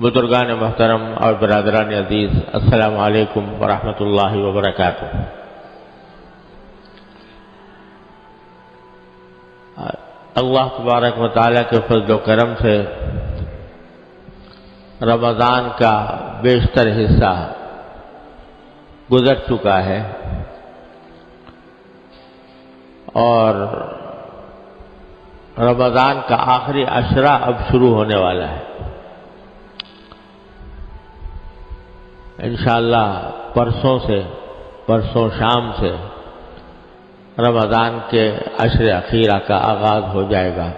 بزرگان محترم اور برادران عزیز، السلام علیکم ورحمۃ اللہ وبرکاتہ۔ اللہ تبارک و تعالیٰ کے فضل و کرم سے رمضان کا بیشتر حصہ گزر چکا ہے اور رمضان کا آخری عشرہ اب شروع ہونے والا ہے۔ انشاءاللہ پرسوں شام سے رمضان کے عشر اخیرہ کا آغاز ہو جائے گا۔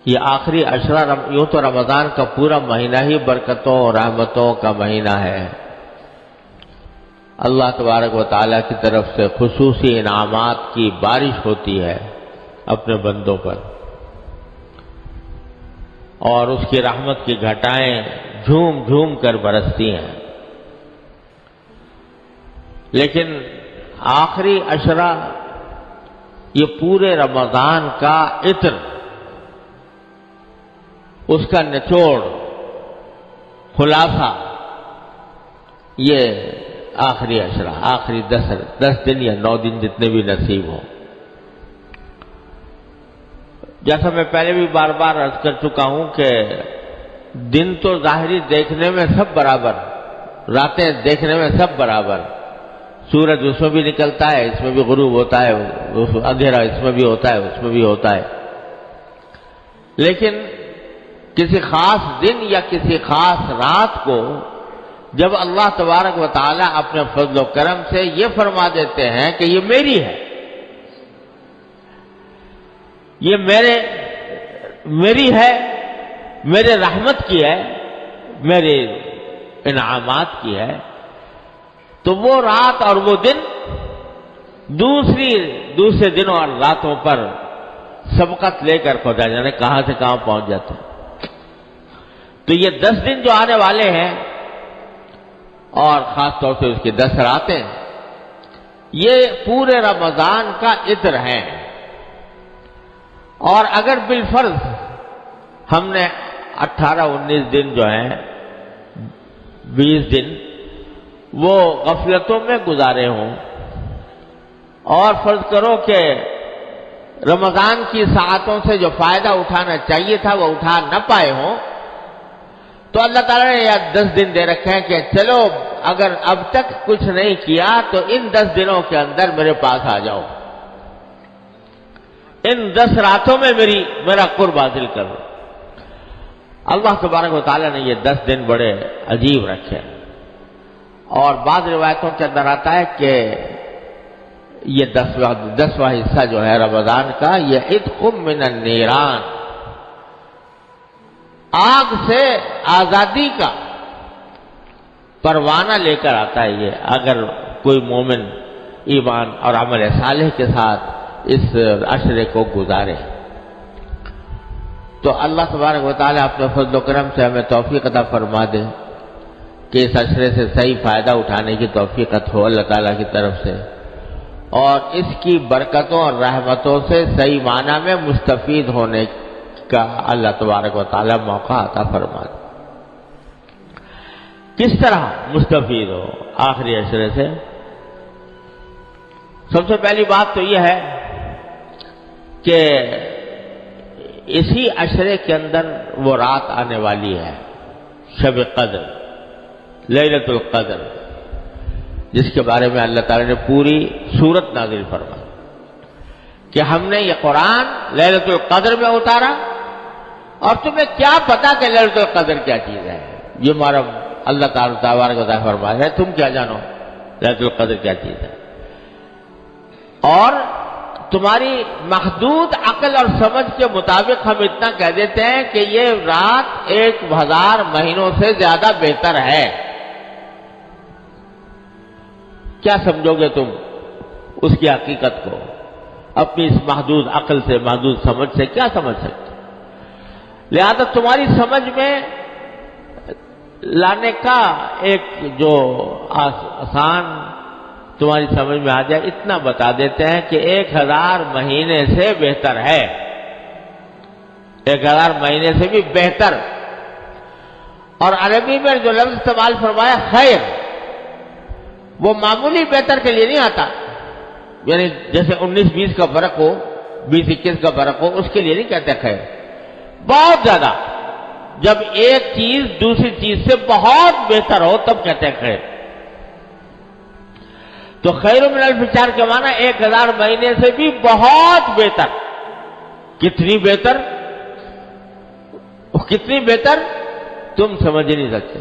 یہ آخری عشرہ یوں تو رمضان کا پورا مہینہ ہی برکتوں اور رحمتوں کا مہینہ ہے۔ اللہ تبارک و تعالیٰ کی طرف سے خصوصی انعامات کی بارش ہوتی ہے اپنے بندوں پر، اور اس کی رحمت کی گھٹائیں جھوم جھوم کر برستی ہیں۔ لیکن آخری عشرہ یہ پورے رمضان کا عطر، اس کا نچوڑ، خلاصہ، یہ آخری عشرہ، آخری 10 دن یا 9 دن جتنے بھی نصیب ہوں۔ جیسا میں پہلے بھی بار بار عرض کر چکا ہوں کہ دن تو ظاہری دیکھنے میں سب برابر، راتیں دیکھنے میں سب برابر، سورج اس میں بھی نکلتا ہے، اس میں بھی غروب ہوتا ہے، اندھیرا اس میں بھی ہوتا ہے، اس میں بھی ہوتا ہے، لیکن کسی خاص دن یا کسی خاص رات کو جب اللہ تبارک و تعالیٰ اپنے فضل و کرم سے یہ فرما دیتے ہیں کہ یہ میری ہے، یہ میری ہے، میرے رحمت کی ہے، میرے انعامات کی ہے، تو وہ رات اور وہ دن دوسرے دنوں اور راتوں پر سبقت لے کر پہنچا جانے، کہاں سے کہاں پہنچ جاتے ہیں۔ تو یہ 10 دن جو آنے والے ہیں اور خاص طور سے اس کی 10 راتیں، یہ پورے رمضان کا عطر ہیں۔ اور اگر بالفرض ہم نے 18-19 دن جو ہیں، 20 دن وہ غفلتوں میں گزارے ہوں، اور فرض کرو کہ رمضان کی ساعتوں سے جو فائدہ اٹھانا چاہیے تھا وہ اٹھا نہ پائے ہوں، تو اللہ تعالیٰ نے یہ 10 دن دے رکھے ہیں کہ چلو اگر اب تک کچھ نہیں کیا تو ان 10 دنوں کے اندر میرے پاس آ جاؤ، ان 10 راتوں میں میرا قرب حاصل کرو۔ اللہ تبارک و تعالیٰ نے یہ 10 دن بڑے عجیب رکھے، اور بعض روایتوں کے اندر آتا ہے کہ یہ 10واں حصہ جو ہے رمضان کا، یہ عتق من النیران، آگ سے آزادی کا پروانہ لے کر آتا ہے۔ یہ اگر کوئی مومن ایمان اور عمل صالح کے ساتھ اس عشرے کو گزارے تو اللہ تبارک و تعالیٰ اپنے فضل و کرم سے ہمیں توفیق عطا فرما دے کہ اس عشرے سے صحیح فائدہ اٹھانے کی توفیق ہو اللہ تعالیٰ کی طرف سے، اور اس کی برکتوں اور رحمتوں سے صحیح معنی میں مستفید ہونے کا اللہ تبارک و تعالیٰ موقع عطا فرما دے۔ کس طرح مستفید ہو آخری عشرے سے؟ سب سے پہلی بات تو یہ ہے کہ اسی عشرے کے اندر وہ رات آنے والی ہے، شب قدر، لیلۃ القدر، جس کے بارے میں اللہ تعالیٰ نے پوری سورت نازل فرمائی کہ ہم نے یہ قرآن لیلۃ القدر میں اتارا، اور تمہیں کیا پتا کہ لیلۃ القدر کیا چیز ہے؟ یہ ہمارا اللہ تعالیٰ تبارک و تعالیٰ فرما رہا ہے، تم کیا جانو لیلۃ القدر کیا چیز ہے؟ اور تمہاری محدود عقل اور سمجھ کے مطابق ہم اتنا کہہ دیتے ہیں کہ یہ رات 1000 مہینوں سے زیادہ بہتر ہے۔ کیا سمجھو گے تم اس کی حقیقت کو؟ اپنی اس محدود عقل سے، محدود سمجھ سے کیا سمجھ سکتے؟ لہذا تمہاری سمجھ میں لانے کا ایک جو آسان تمہاری سمجھ میں آ جائے اتنا بتا دیتے ہیں کہ 1000 مہینے سے بہتر ہے۔ 1000 مہینے سے بھی بہتر. اور عربی میں جو لفظ استعمال فرمایا خیر، وہ معمولی بہتر کے لیے نہیں آتا، یعنی جیسے 19-20 کا فرق ہو، 20-21 کا فرق ہو، اس کے لیے نہیں کہتے خیر. بہت زیادہ، جب ایک چیز دوسری چیز سے بہت بہتر ہو تب کہتے ہیں خیر. تو خیر من الف شہر کے معنی 1000 مہینے سے بھی بہت بہتر. کتنی بہتر؟ کتنی بہتر تم سمجھ نہیں سکتے.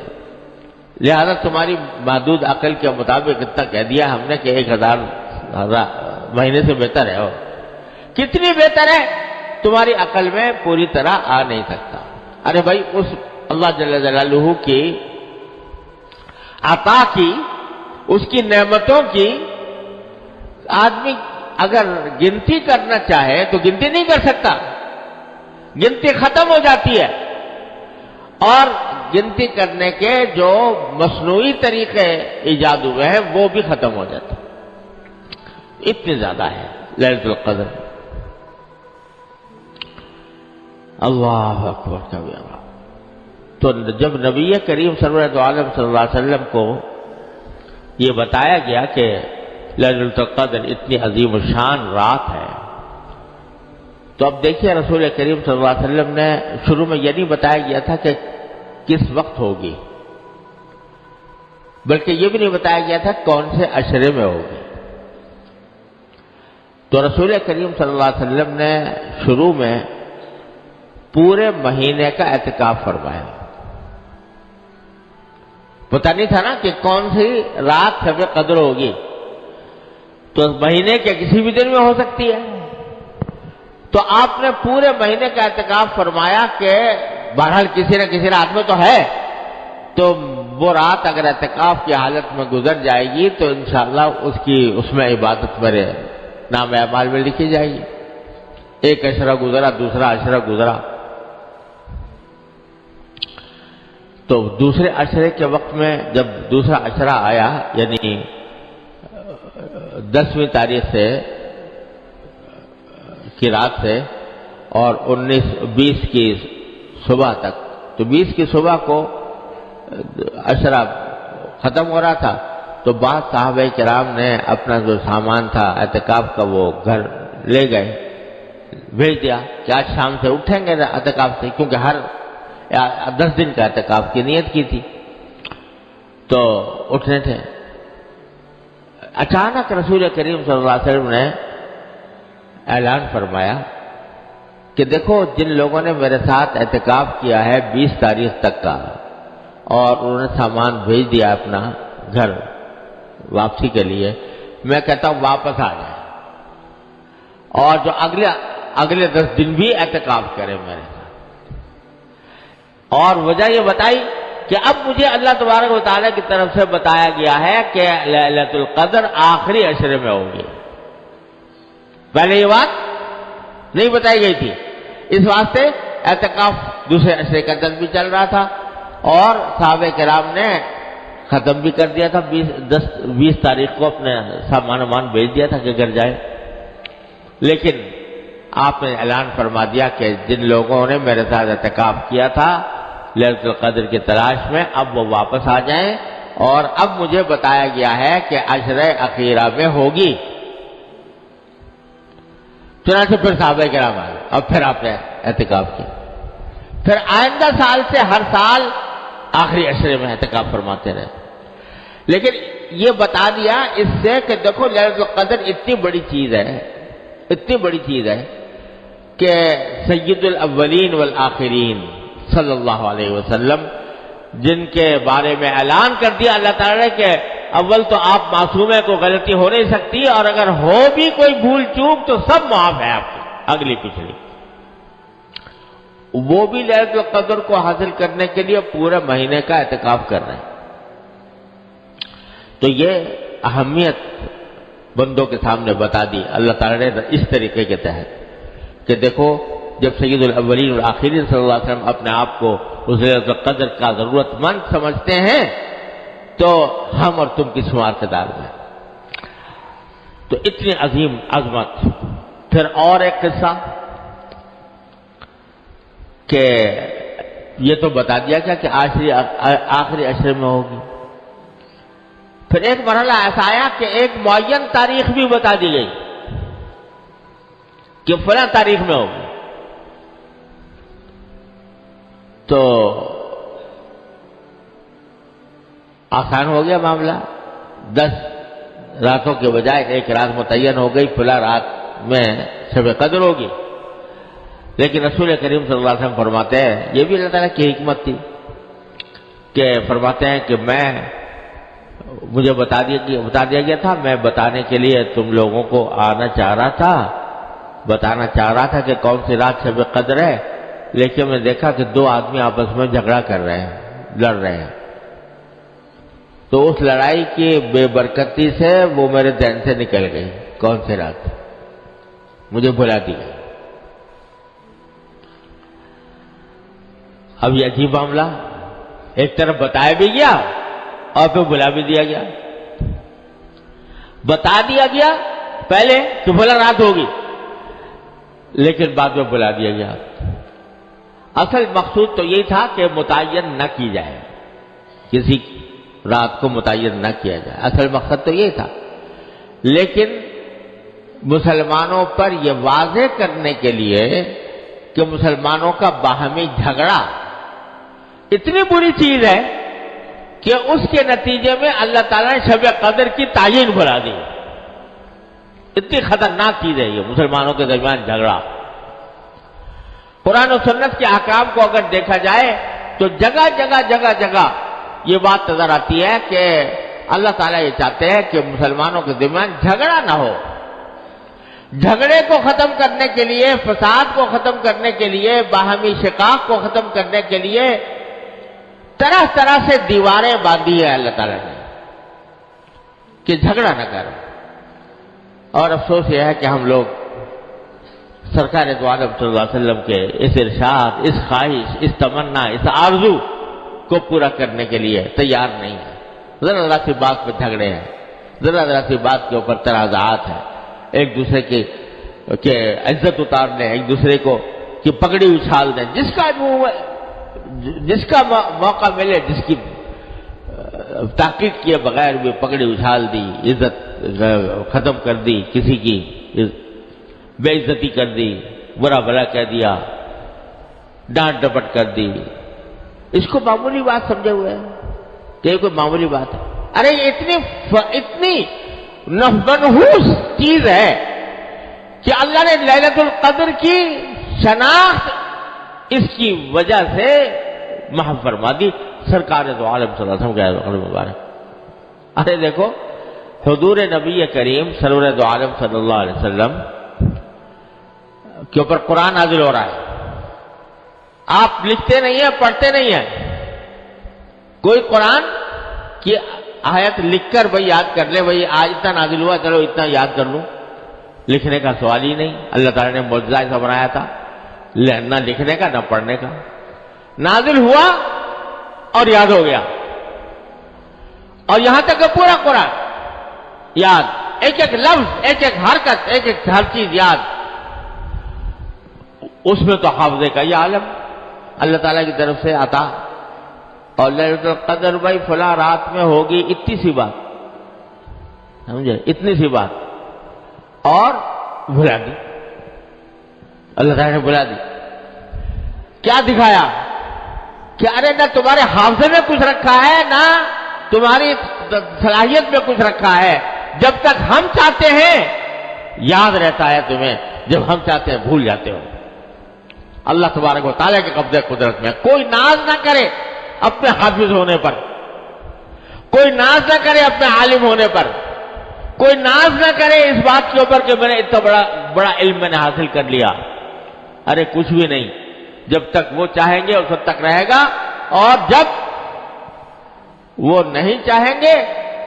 لہذا تمہاری محدود عقل کے مطابق اتنا کہہ دیا ہم نے کہ 1000 مہینے سے بہتر ہے. اور کتنی بہتر ہے تمہاری عقل میں پوری طرح آ نہیں سکتا. ارے بھائی، اس اللہ جل جلالہ کی عطا کی، اس کی نعمتوں کی آدمی اگر گنتی کرنا چاہے تو گنتی نہیں کر سکتا. گنتی ختم ہو جاتی ہے، اور گنتی کرنے کے جو مصنوعی طریقے ایجاد ہوئے ہیں وہ بھی ختم ہو جاتے ہیں. اتنی زیادہ ہے لیلۃ القدر. اللہ اکبر کبیرہ. تو جب نبی کریم سرورۃ عالم صلی اللہ علیہ وسلم کو یہ بتایا گیا کہ لیلۃ القدر اتنی عظیم الشان رات ہے، تو اب دیکھیے رسول کریم صلی اللہ علیہ وسلم نے شروع میں یہ نہیں بتایا گیا تھا کہ کس وقت ہوگی، بلکہ یہ بھی نہیں بتایا گیا تھا کون سے عشرے میں ہوگی. تو رسول کریم صلی اللہ علیہ وسلم نے شروع میں پورے مہینے کا اعتکاف فرمایا. پتہ نہیں تھا نا کہ کون سی رات شب قدر ہوگی، تو مہینے کے کسی بھی دن میں ہو سکتی ہے. تو آپ نے پورے مہینے کا اعتکاف فرمایا کہ بہرحال کسی نہ کسی رات میں تو ہے، تو وہ رات اگر اعتکاف کی حالت میں گزر جائے گی تو انشاءاللہ اس میں عبادت میرے نام اعمال میں لکھی جائے گی. ایک عشرہ گزرا، دوسرا عشرہ گزرا، تو دوسرے عشرے کے وقت میں جب دوسرا عشرہ آیا، یعنی 10ویں تاریخ کی رات سے اور 20 کی صبح تک، تو 20 کی صبح کو عشرہ ختم ہو رہا تھا. تو بعض صحابہ کرام نے اپنا جو سامان تھا اعتکاف کا وہ گھر لے گئے، بھیج دیا کہ آج شام سے اٹھیں گے اعتکاف سے، کیونکہ ہر 10 دن کا اعتکاف کی نیت کی تھی. تو اٹھنے تھے. اچانک رسول کریم صلی اللہ علیہ وسلم نے اعلان فرمایا کہ دیکھو جن لوگوں نے میرے ساتھ اعتکاف کیا ہے 20 تاریخ تک کا، اور انہوں نے سامان بھیج دیا اپنا گھر واپسی کے لیے، میں کہتا ہوں واپس آ جائیں، اور جو اگلے 10 دن بھی اعتکاف کریں میرے ساتھ. اور وجہ یہ بتائی کہ اب مجھے اللہ تبارک و تعالیٰ کی طرف سے بتایا گیا ہے کہ لیلۃ القدر آخری عشرے میں ہوگی. پہلے یہ بات نہیں بتائی گئی تھی. اس واسطے اعتکاف دوسرے عشرے کا دن بھی چل رہا تھا، اور صحابہ کرام نے ختم بھی کر دیا تھا. 20 تاریخ کو اپنے سامان بھیج دیا تھا کہ گھر جائے. لیکن آپ نے اعلان فرما دیا کہ جن لوگوں نے میرے ساتھ اعتکاف کیا تھا لیلۃ القدر کی تلاش میں، اب وہ واپس آ جائیں، اور اب مجھے بتایا گیا ہے کہ عشرہ اخیرہ میں ہوگی. چنانچہ پھر صحابہ کرام آئے، اب پھر آپ نے اعتکاف کیا. پھر آئندہ سال سے ہر سال آخری عشرے میں اعتکاف فرماتے رہے. لیکن یہ بتا دیا اس سے کہ دیکھو لیلۃ القدر اتنی بڑی چیز ہے کہ سید الاولین والآخرین صلی اللہ علیہ وسلم، جن کے بارے میں اعلان کر دیا اللہ تعالیٰ نے کہ اول تو آپ معصوم ہیں، کوئی غلطی ہو نہیں سکتی، اور اگر ہو بھی کوئی بھول چوک تو سب معاف ہے آپ کی، اگلی پچھلی. وہ بھی لیلۃ القدر کو حاصل کرنے کے لیے پورے مہینے کا اعتکاف کر رہے ہیں. تو یہ اہمیت بندوں کے سامنے بتا دی اللہ تعالیٰ نے اس طریقے کے تحت کہ دیکھو جب سید الاولین والآخرین صلی اللہ علیہ وسلم اپنے آپ کو اس لیلۃ القدر کا ضرورت مند سمجھتے ہیں تو ہم اور تم کس شمار کے دار میں. تو اتنی عظیم عظمت. پھر اور ایک قصہ کہ یہ تو بتا دیا گیا کہ آخری عشرے میں ہوگی. پھر ایک مرحلہ ایسا آیا کہ ایک معین تاریخ بھی بتا دی گئی کہ فلاں تاریخ میں ہوگی. تو آسان ہو گیا معاملہ. 10 راتوں کے بجائے ایک رات متعین ہو گئی، فلاں رات میں شب قدر ہوگی. لیکن رسول کریم صلی اللہ علیہ وسلم فرماتے ہیں، یہ بھی اللہ تعالیٰ کی حکمت تھی کہ فرماتے ہیں کہ مجھے بتا دیا گیا تھا، میں بتانے کے لیے تم لوگوں کو آنا چاہ رہا تھا، بتانا چاہ رہا تھا کہ کون سی رات شب قدر ہے، لیکن میں دیکھا کہ 2 آدمی آپس میں جھگڑا کر رہے ہیں، لڑ رہے ہیں. تو اس لڑائی کی بے برکتی سے وہ میرے ذہن سے نکل گئی کون سی رات، مجھے بھلا دی گئی. اب یہ عجیب معاملہ، ایک طرف بتایا بھی گیا اور پھر بلا بھی دیا گیا. بتا دیا گیا پہلے کہ بھلا رات ہوگی، لیکن بعد میں بلا دیا گیا. اصل مقصود تو یہی تھا کہ متعین نہ کی جائے، کسی رات کو متعین نہ کیا جائے، اصل مقصد تو یہی تھا. لیکن مسلمانوں پر یہ واضح کرنے کے لیے کہ مسلمانوں کا باہمی جھگڑا اتنی بری چیز ہے کہ اس کے نتیجے میں اللہ تعالیٰ نے شب قدر کی تعین بنا دی. اتنی خطرناک چیز ہے یہ مسلمانوں کے درمیان جھگڑا. قرآن و سنت کے احکام کو اگر دیکھا جائے تو جگہ جگہ یہ بات نظر آتی ہے کہ اللہ تعالیٰ یہ چاہتے ہیں کہ مسلمانوں کے درمیان جھگڑا نہ ہو. جھگڑے کو ختم کرنے کے لیے، فساد کو ختم کرنے کے لیے، باہمی شقاق کو ختم کرنے کے لیے طرح طرح سے دیواریں باندھی ہے اللہ تعالیٰ نے کہ جھگڑا نہ کرو. اور افسوس یہ ہے کہ ہم لوگ سرکار دو عالم صلی اللہ علیہ وسلم کے اس ارشاد، اس خواہش، اس تمنا، اس آرزو کو پورا کرنے کے لیے تیار نہیں ہے. ذرا ذرا سی بات پہ جھگڑے ہیں، ذرا ذرا سی بات کے اوپر تنازعات ہیں، ایک دوسرے کی عزت اتار دیں، ایک دوسرے کو کی پگڑی اچھال دیں. جس کا موقع ملے، جس کی تحقیق کیے بغیر بھی پگڑی اچھال دی، عزت ختم کر دی، کسی کی بے عزتی کر دی، برا بھلا کہہ دیا، ڈانٹ ڈپٹ کر دی. اس کو معمولی بات سمجھے ہوئے ہیں کہ یہ کوئی معمولی بات ہے. ارے یہ اتنی منحوس چیز ہے کہ اللہ نے لیلۃ القدر کی شناخت اس کی وجہ سے محو فرما دی. سرکار دو عالم صلی اللہ علیہ وسلم کے مبارک. ارے دیکھو، حضور نبی کریم سرور دو عالم صلی اللہ علیہ وسلم کے اوپر قرآن نازل ہو رہا ہے. آپ لکھتے نہیں ہیں، پڑھتے نہیں ہیں. کوئی قرآن کی آیت لکھ کر بھائی یاد کر لے، بھائی آج اتنا نازل ہوا، چلو اتنا یاد کر لوں. لکھنے کا سوال ہی نہیں. اللہ تعالیٰ نے معجزہ ایسا بنایا تھا، نہ لکھنے کا نہ پڑھنے کا. نازل ہوا اور یاد ہو گیا. اور یہاں تک کہ پورا قرآن یاد، ایک ایک لفظ، ایک ایک حرکت، ایک ایک ہر چیز یاد. اس میں تو حافظے کا یہ عالم اللہ تعالیٰ کی طرف سے آتا. اور لیلۃ القدر بھائی فلاں رات میں ہوگی، اتنی سی بات، سمجھے، اتنی سی بات، اور بھلا دی. اللہ تعالیٰ نے بھلا دی. کیا دکھایا کہ ارے نہ تمہارے حافظے میں کچھ رکھا ہے، نہ تمہاری صلاحیت میں کچھ رکھا ہے. جب تک ہم چاہتے ہیں یاد رہتا ہے تمہیں، جب ہم چاہتے ہیں بھول جاتے ہو. اللہ تبارک و تعالیٰ کے قبضے قدرت میں. کوئی ناز نہ کرے اپنے حافظ ہونے پر، کوئی ناز نہ کرے اپنے عالم ہونے پر، کوئی ناز نہ کرے اس بات کے اوپر کہ میں نے اتنا بڑا علم میں نے حاصل کر لیا. ارے کچھ بھی نہیں. جب تک وہ چاہیں گے اس وقت تک رہے گا، اور جب وہ نہیں چاہیں گے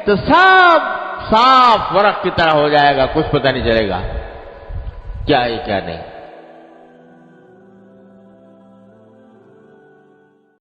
تو سب صاف ورق کی طرح ہو جائے گا. کچھ پتہ نہیں چلے گا کیا ہے کیا نہیں.